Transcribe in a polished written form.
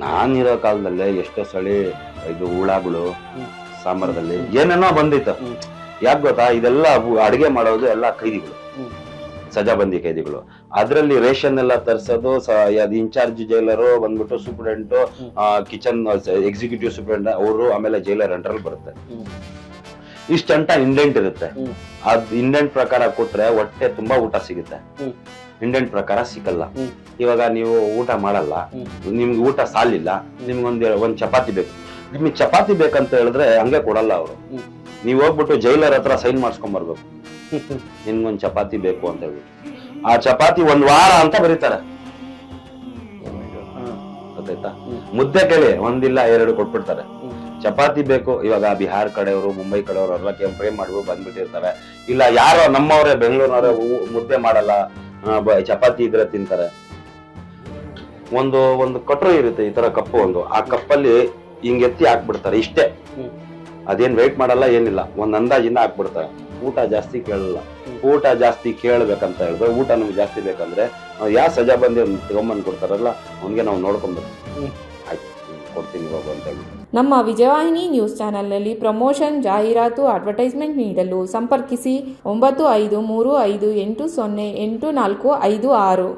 ನಾನಿರೋ ಕಾಲದಲ್ಲೇ ಎಷ್ಟೋ ಸಳಿ ಇದು ಹುಳಗಳು ಸಾಂಬಾರದಲ್ಲಿ ಏನೇನೋ ಬಂದಿತ್ತು. ಯಾಕೆ ಗೊತ್ತಾ, ಇದೆಲ್ಲ ಅಡಿಗೆ ಮಾಡೋದು ಎಲ್ಲ ಕೈದಿಗಳು, ಸಜಾಬಂದಿ ಕೈದಿಗಳು. ಅದ್ರಲ್ಲಿ ರೇಷನ್ ಎಲ್ಲ ತರಿಸೋದು ಇನ್ಚಾರ್ಜ್ ಜೈಲರು ಬಂದ್ಬಿಟ್ಟು ಸೂಪರಿಂಟೆಂಟ್, ಕಿಚನ್ ಎಕ್ಸಿಕ್ಯೂಟಿವ್ ಸೂಪರಿಂಟೆಂಟ್ ಅವರು, ಆಮೇಲೆ ಜೈಲರ್ ಅಂಡರಲ್ಲಿ ಬರುತ್ತೆ. ಇಷ್ಟಂಟ ಇಂಡೆಂಟ್ ಇರುತ್ತೆ. ಅದ್ ಇಂಡೆಂಟ್ ಪ್ರಕಾರ ಕೊಟ್ರೆ ಹೊಟ್ಟೆ ತುಂಬಾ ಊಟ ಸಿಗುತ್ತೆ, ಇಂಡೆಂಟ್ ಪ್ರಕಾರ ಸಿಗಲ್ಲ. ಇವಾಗ ನೀವು ಊಟ ಮಾಡಲ್ಲ, ನಿಮ್ಗೆ ಊಟ ಸಾಲಿಲ್ಲ, ಒಂದ್ ಚಪಾತಿ ಬೇಕು, ನಿಮ್ಗೆ ಚಪಾತಿ ಬೇಕಂತ ಹೇಳಿದ್ರೆ ಹಂಗೆ ಕೊಡಲ್ಲ ಅವರು. ನೀವ್ ಹೋಗ್ಬಿಟ್ಟು ಜೈಲರ್ ಹತ್ರ ಸೈನ್ ಮಾಡಿಸ್ಕೊಂಡ್ ಬರ್ಬೇಕು, ನಿಮ್ಗೊಂದ್ ಚಪಾತಿ ಬೇಕು ಅಂತ ಹೇಳ್ಬಿಟ್ಟು. ಆ ಚಪಾತಿ 1 ವಾರ ಅಂತ ಬರೀತಾರೆ, ಗೊತ್ತಾಯ್ತಾ? ಮುದ್ದೆ ಕೇಳಿ 1 ಇಲ್ಲ 2 ಕೊಟ್ಬಿಡ್ತಾರೆ. ಚಪಾತಿ ಬೇಕು, ಇವಾಗ ಬಿಹಾರ್ ಕಡೆಯವರು, ಮುಂಬೈ ಕಡೆಯವರು ಎಲ್ಲ ಫ್ರೈ ಮಾಡ್ಬಿಟ್ಟು ಬಂದ್ಬಿಟ್ಟಿರ್ತಾರೆ. ಇಲ್ಲ ಯಾರೋ ನಮ್ಮವರೇ ಬೆಂಗಳೂರಿನವರೇ ಮುದ್ದೆ ಮಾಡಲ್ಲ, ಚಪಾತಿ ಇದ್ರೆ ತಿಂತಾರೆ. ಒಂದು ಕಟ್ರು ಇರುತ್ತೆ, ಈ ತರ ಕಪ್ಪು ಆ ಕಪ್ಪಲ್ಲಿ ಹಿಂಗ್ ಎತ್ತಿ ಹಾಕ್ಬಿಡ್ತಾರೆ, ಇಷ್ಟೇ. ಅದೇನ್ ವೆಯ್ಟ್ ಮಾಡಲ್ಲ, ಏನಿಲ್ಲ, ಒಂದ್ ಅಂದಾಜಿಂದ ಹಾಕ್ಬಿಡ್ತಾರೆ. ಊಟ ಜಾಸ್ತಿ ಕೇಳಲ್ಲ. ಊಟ ಜಾಸ್ತಿ ಕೇಳ್ಬೇಕಂತ ಹೇಳಿದ್ರೆ, ಊಟ ನಮ್ಗೆ ಜಾಸ್ತಿ ಬೇಕಂದ್ರೆ ಯಾವ ಸಜಾಬಂದಿ ತಗೊಂಬಂದ್ ಕೊಡ್ತಾರಲ್ಲ, ಅವ್ನಿಗೆ ನಾವು ನೋಡ್ಕೊಬೇಕು. ಆಯ್ತು ಕೊಡ್ತೀನಿ ಹೋಗು ಅಂತ ಹೇಳಿ. ನಮ್ಮ ವಿಜಯವಾಹಿನಿ ನ್ಯೂಸ್ ಚಾನೆಲ್ನಲ್ಲಿ ಪ್ರಮೋಷನ್, ಜಾಹೀರಾತು, ಅಡ್ವರ್ಟೈಸ್ಮೆಂಟ್ ನೀಡಲು ಸಂಪರ್ಕಿಸಿ 9535808456.